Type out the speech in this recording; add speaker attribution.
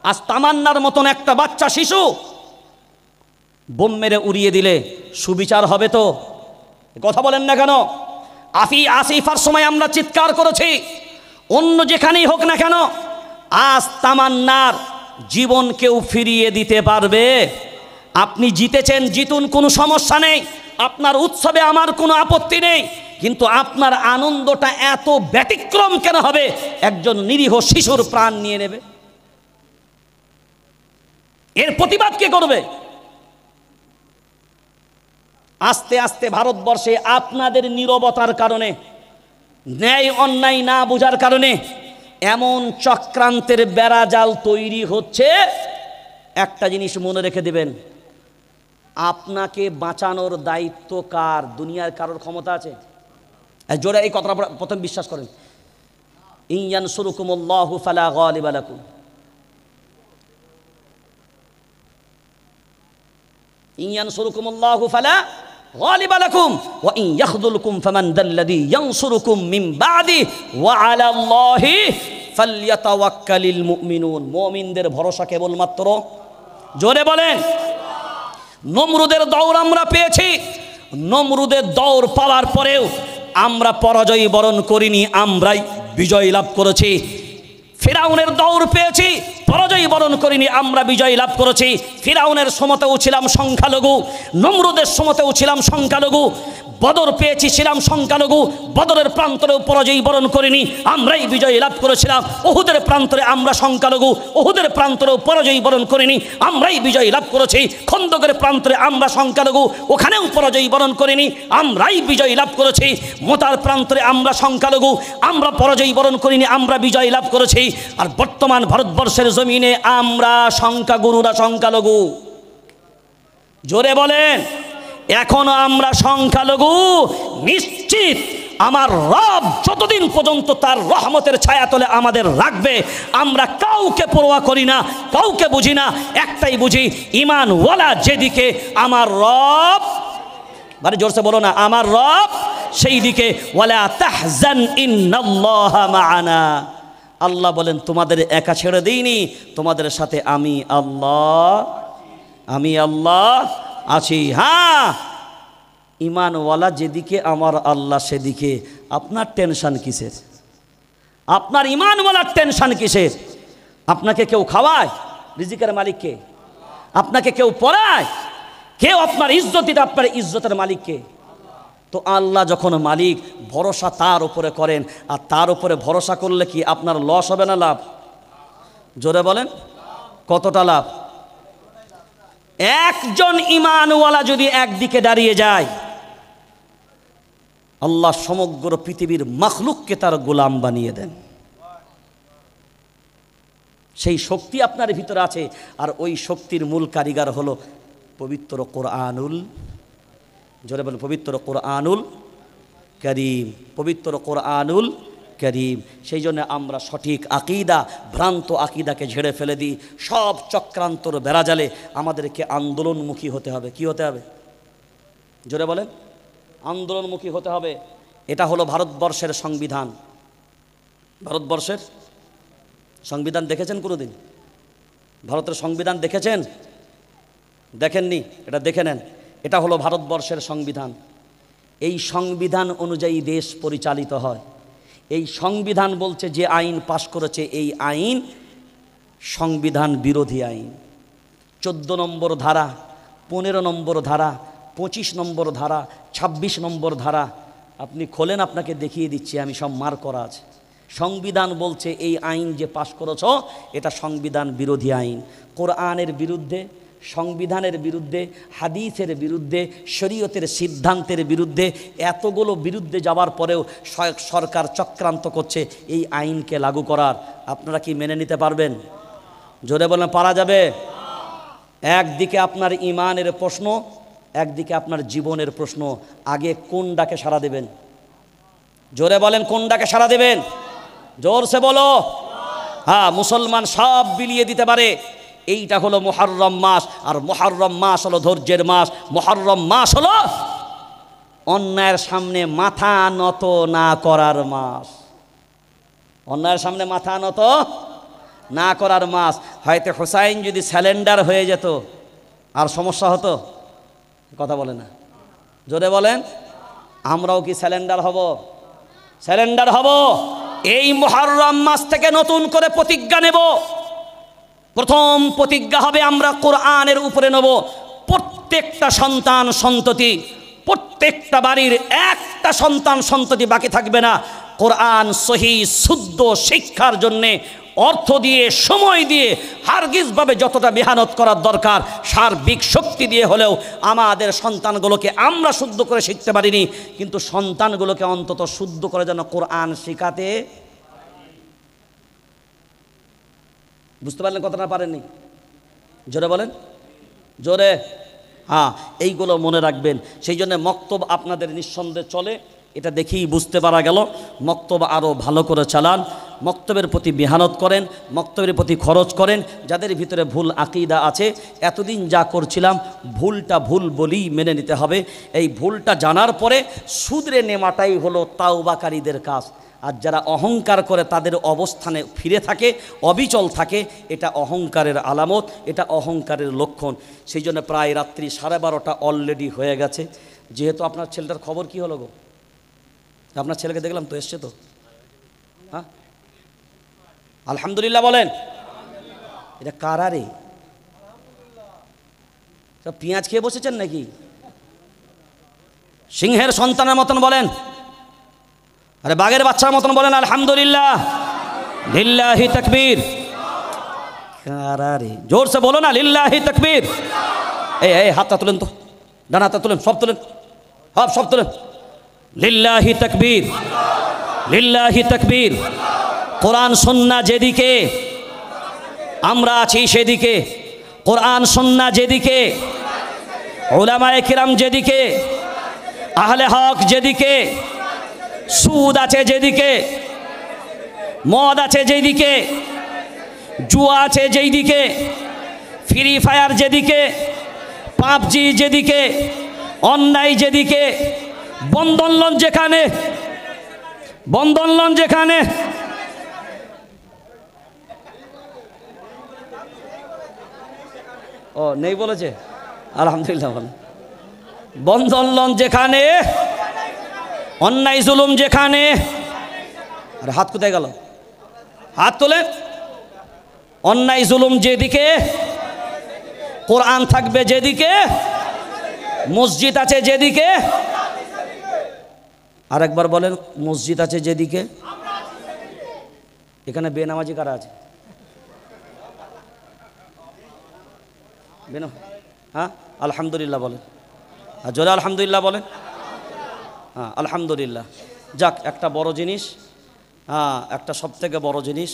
Speaker 1: আজ তামান্নার মতন একটা বাচ্চা শিশু বোম মেরে উড়িয়ে দিলে সুবিচার হবে তো? কথা বলেন না কেন? আসিফার সময় আমরা চিৎকার করেছি, অন্য যেখানেই হোক না কেন, আজ তামান্নার জীবন কেউ ফিরিয়ে দিতে পারবে? আপনি জিতেছেন, জিতুন, কোনো সমস্যা নেই, আপনার উৎসবে আমার কোনো আপত্তি নেই, কিন্তু আপনার আনন্দটা এত ব্যতিক্রম কেন হবে? একজন নিরীহ শিশুর প্রাণ নিয়ে নেবে, এর প্রতিবাদ কে করবে? আস্তে আস্তে ভারতবর্ষে আপনাদের নীরবতার কারণে, ন্যায় অন্যায় না বোঝার কারণে এমন চক্রান্তের বেড়াজাল তৈরি হচ্ছে। একটা জিনিস মনে রেখে দেবেন, আপনাকে বাঁচানোর দায়িত্ব কার? দুনিয়ার কারোর ক্ষমতা আছে? জোরে এই কথাটা প্রথম বিশ্বাস করেন, ইন ইয়ানসুরকুমুল্লাহু ফালা গালিবা লাকুম, ইন ইয়ানসুরকুমুল্লাহু ফালা গালিবা লাকুম ওয়া ইন ইয়াখযুলকুম ফামান দাল্লাযী ইয়ানসুরকুম মিন বা'দি ওয়া আলাল্লাহি ফালইয়াতাওয়াক্কালিল মুমিনুন। মুমিনদের ভরসা কেবলমাত্র, জোরে বলেন, নমরুদের দৌড় আমরা পেয়েছি, নমরুদের দৌড় পাওয়ার পরেও আমরা পরাজয় বরণ করিনি, আমরাই বিজয় লাভ করেছি। ফিরাউনের দৌড় পেয়েছি, পরাজয় বরণ করিনি, আমরা বিজয় লাভ করেছি। ফিরাউনের সময়তেও ছিলাম সংখ্যালঘু, নমরুদের সময়তেও ছিলাম সংখ্যালঘু, বদর পেয়েছি, ছিলাম সংখ্যালঘু, বদরের প্রান্তরেও পরাজয় বরণ করিনি, আমরাই বিজয় লাভ করেছিলাম। ওহুদের প্রান্তরে আমরা সংখ্যালঘু, ওহুদের প্রান্তরেও পরাজয় বরণ করিনি, আমরাই বিজয় লাভ করেছি। খন্দকের প্রান্তরে আমরা সংখ্যালঘু, ওখানেও পরাজয় বরণ করিনি, আমরাই বিজয় লাভ করেছি। মোতার প্রান্তরে আমরা সংখ্যালঘু, আমরা পরাজয় বরণ করিনি, আমরা বিজয় লাভ করেছি। আর বর্তমান ভারতবর্ষের জমিনে আমরা সংখ্যাগুরুরা সংখ্যালঘু, জোরে বলেন, এখনো আমরা সংখ্যালঘু। নিশ্চিত আমার রব যতদিন পর্যন্ত তার রহমতের ছায়াতলে আমাদের রাখবে, আমরা কাউকে পরোয়া করি না, কাউকে বুঝি না, একটাই বুঝি, ঈমানওয়ালা যেদিকে আমার রব, মানে জোরসে বলো না, আমার রব সেই দিকে। ওয়ালা তাহজান ইন্নাল্লাহা মা'ানা, আল্লাহ বলেন তোমাদের একা ছেড়ে দিইনি, তোমাদের সাথে আমি আল্লাহ আছি। হ্যাঁ, ঈমানওয়ালা যেদিকে আমার আল্লাহ সেদিকে। আপনার টেনশন কিসের? আপনার ঈমানওয়ালার টেনশন কিসের? আপনাকে কেউ খাওয়ায়? রিজিকের মালিক কে? আপনাকে কেউ পড়ায়? কেউ আপনার ইজ্জত দিতে? আপনার ইজ্জতের মালিক কে? তো আল্লাহ যখন মালিক, ভরসা তার উপরে করেন। আর তার উপরে ভরসা করলে কি আপনার লস হবে না লাভ? জোরে বলেন, কতটা লাভ? একজন ঈমানওয়ালা যদি একদিকে দাঁড়িয়ে যায়, আল্লাহ সমগ্র পৃথিবীর মাখলুককে তার গোলাম বানিয়ে দেন। সেই শক্তি আপনার ভিতরে আছে, আর ওই শক্তির মূল কারিগর হলো পবিত্র কোরআনুল, জোরে বলেন, পবিত্র কোরআনুল কারীম, পবিত্র কোরআনুল করিম। সেই জন্য আমরা সঠিক আকিদা, ভ্রান্ত আকিদাকে ঝেড়ে ফেলে দিই। সব চক্রান্তর বেড়াজালে আমাদেরকে আন্দোলনমুখী হতে হবে। কি হতে হবে? জোরে বলেন, আন্দোলনমুখী হতে হবে। এটা হলো ভারতবর্ষের সংবিধান। ভারতবর্ষের সংবিধান দেখেছেন কোনোদিন? ভারতের সংবিধান দেখেছেন? দেখেননি? এটা দেখে নেন। এটা হলো ভারতবর্ষের সংবিধান। এই সংবিধান অনুযায়ী দেশ পরিচালিত হয়। এই সংবিধান বলছে যে আইন পাশ করেছে, এই আইন সংবিধান বিরোধী আইন। 14 নম্বর ধারা, 15 নম্বর ধারা, 25 নম্বর ধারা, 26 নম্বর ধারা আপনি খোলেন, আপনাকে দেখিয়ে দিচ্ছি আমি, সব মার করা আছে। সংবিধান বলছে এই আইন যে পাশ করেছ এটা সংবিধান বিরোধী আইন। কোরআনের বিরুদ্ধে, সংবিধানের বিরুদ্ধে, হাদিসের বিরুদ্ধে, শরীয়তের সিদ্ধান্তের বিরুদ্ধে, এতগুলো বিরুদ্ধে যাওয়ার পরেও সরকার চক্রান্ত করছে এই আইনকে লাগু করার। আপনারা কি মেনে নিতে পারবেন? জোরে বলেন, পারা যাবে? একদিকে আপনার ঈমানের প্রশ্ন, একদিকে আপনার জীবনের প্রশ্ন। আগে কোন ডাকে সাড়া দেবেন? জোরে বলেন, কোন ডাকে সাড়া দেবেন? জোরসে বলো। হ্যাঁ, মুসলমান সব বিলিয়ে দিতে পারে। এইটা হলো মুহররম মাস, আর মুহররম মাস হলো ধৈর্যের মাস। মুহররম মাস হলো অন্যায়ের সামনে মাথা নত না করার মাস। অন্যায়ের সামনে মাথা নত না করার মাস। হয়তো হোসাইন যদি স্যালেন্ডার হয়ে যেত আর সমস্যা হতো? কথা বলে না, জোরে বলেন। আমরাও কি স্যালেন্ডার হব? স্যালেন্ডার হব। এই মুহররম মাস থেকে নতুন করে প্রতিজ্ঞা নেব। প্রথম প্রতিজ্ঞা হবে আমরা কোরআনের উপরে নেব। প্রত্যেকটা সন্তান সন্ততি, প্রত্যেকটা বাড়ির একটা সন্তান সন্ততি বাকি থাকবে না। কোরআন সহি শুদ্ধ শিক্ষার জন্যে অর্থ দিয়ে, সময় দিয়ে, হারগিজভাবে যতটা মেহনত করার দরকার সার্বিক শক্তি দিয়ে হলেও আমাদের সন্তানগুলোকে আমরা শুদ্ধ করে শিখতে পারিনি, কিন্তু সন্তানগুলোকে অন্তত শুদ্ধ করে যেন কোরআন শেখাতে। বুঝতে পারলেন কথাটা? পারেননি? জোরে বলেন, জোরে। হ্যাঁ, এইগুলো মনে রাখবেন। সেই জন্য মক্তব আপনাদের নিঃসন্দেহে চলে, এটা দেখেই বুঝতে পারা গেল। মক্তব আরও ভালো করে চালান, মক্তবের প্রতি মেহনত করেন, মক্তবের প্রতি খরচ করেন। যাদের ভিতরে ভুল আকিদা আছে, এতদিন যা করছিলাম ভুলটা ভুল বলেই মেনে নিতে হবে। এই ভুলটা জানার পরে শুধরে নেওয়াটাই হলো তাওবাকারীদের কাজ। আর যারা অহংকার করে তাদের অবস্থানে ফিরে থাকে, অবিচল থাকে, এটা অহংকারের আলামত, এটা অহংকারের লক্ষণ। সেই জন্য প্রায় রাত্রি 12:30 অলরেডি হয়ে গেছে। যেহেতু আপনার ছেলেটার খবর কি হলো গো? আপনার ছেলেকে দেখলাম তো, এসছে তো? হ্যাঁ, আলহামদুলিল্লাহ বলেন। এটা কারা রে? সব পেঁয়াজ খেয়ে বসেছেন নাকি? সিংহের সন্তানের মতন বলেন, আরে বাঘের বাচ্চার মতন বলেন আলহামদুলিল্লাহ, লিল্লাহি তাকবীর। কারা রে? জোরসে বলো না, লিল্লাহি তাকবীর। এই হাতটা তুলেন তো, ডান হাতটা তুলেন, সব তুলেন, সব তুলেন। লিল্লাহি তাকবীর, লিল্লাহি তাকবীর। কোরআন সুন্নাহ যেদিকে, আমরা আছি সেদিকে। কোরআন সুন্নাহ যেদিকে, উলামায়ে কিরাম যেদিকে, আহলে হক যেদিকে, সুদ আছে যেদিকে, মদ আছে যেদিকে, জুয়া আছে যেদিকে, ফ্রি ফায়ার যেদিকে, পাবজি যেদিকে, অন্যায় যেদিকে, বন্ধন লোন যেখানে, বন্ধন লোন যেখানে, ও নেই বলেছে, আলহামদুলিল্লাহ। বন্ধন লোন যেখানে, অন্যায় জুলুম যেখানে। আরে হাত কোথায় গেল? হাত তোলে। অন্যায় জুলুম যেদিকে, কোরআন থাকবে যেদিকে, মসজিদ আছে যেদিকে। আর একবার বলেন, মসজিদ আছে যেদিকে। এখানে বেনামাজি কারা আছে? হ্যাঁ, আলহামদুলিল্লাহ বলেন। আর জোরে আলহামদুলিল্লাহ বলেন। হ্যাঁ, আলহামদুলিল্লাহ। যাক, একটা বড় জিনিস, হ্যাঁ, একটা সবথেকে বড় জিনিস